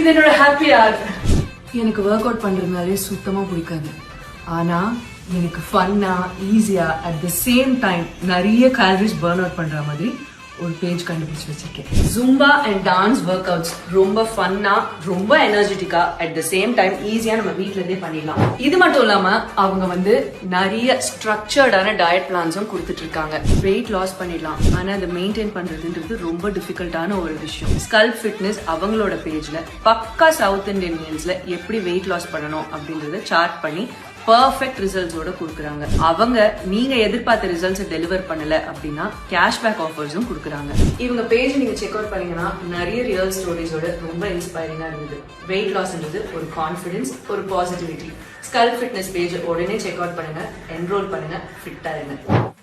இது என்னோட happy R. எனக்கு ஒர்க் அவுட் பண்றதுனாலே சுத்தமா பிடிக்காது. ஆனா எனக்கு ஃபன்னா ஈஸியா அட் த சேம் டைம் நிறைய கேலரிஸ் பர்ன் அவுட் பண்ற மாதிரி ஒரு பேஜ் கண்டுபிடிச்சு வச்சிருக்கேன். Zumba and dance work outs ரொம்ப ஃபன்னா, ரொம்ப எனர்ஜெட்டிக்கா, அட் த சேம் டைம் ஈஸியா நம்ம வீட்ல இருந்தே பண்ணிடலாம். இது மட்டும் இல்லாம அவங்க நிறைய ஸ்ட்ரக்சர்டான டயட் பிளான்ஸும் கொடுத்துட்டு இருக்காங்க. வெயிட் லாஸ் பண்ணிடலாம், ஆனா அதை மெயின்டைன் பண்றதுன்றது ரொம்ப டிஃபிகல்ட்டான ஒரு விஷயம். ஸ்கல்ப் ஃபிட்னஸ் அவங்களோட பேஜ்ல பக்கா சவுத் இந்தியன் மீல்ஸ்ல எப்படி வெயிட் லாஸ் பண்ணணும் அப்படின்றத சார்ட் பண்ணி பர்ஃபெக்ட் ரிசல்ட்ஸோட கொடுக்குறாங்க. அவங்க நீங்க எதிர்பார்த்த ரிசல்ட்ஸ் டெலிவர் பண்ணல அப்படின்னா கேஷ்பேக் ஆஃபர்ஸும் கொடுக்குறாங்க. இவங்க பேஜ் நீங்க செக் அவுட் பண்ணீங்கன்னா நிறைய ரியல் ஸ்டோரிஸோட ரொம்ப இன்ஸ்பைரிங்கா இருந்தது. வெயிட் லாஸ்ன்றது ஒரு கான்ஃபிடன்ஸ், ஒரு பாசிட்டிவிட்டி. ஸ்கல்ப் ஃபிட்னஸ் பேஜ் உடனே செக் அவுட் பண்ணுங்க, என்ரோல் பண்ணுங்க, ஃபிட்டா இருங்க.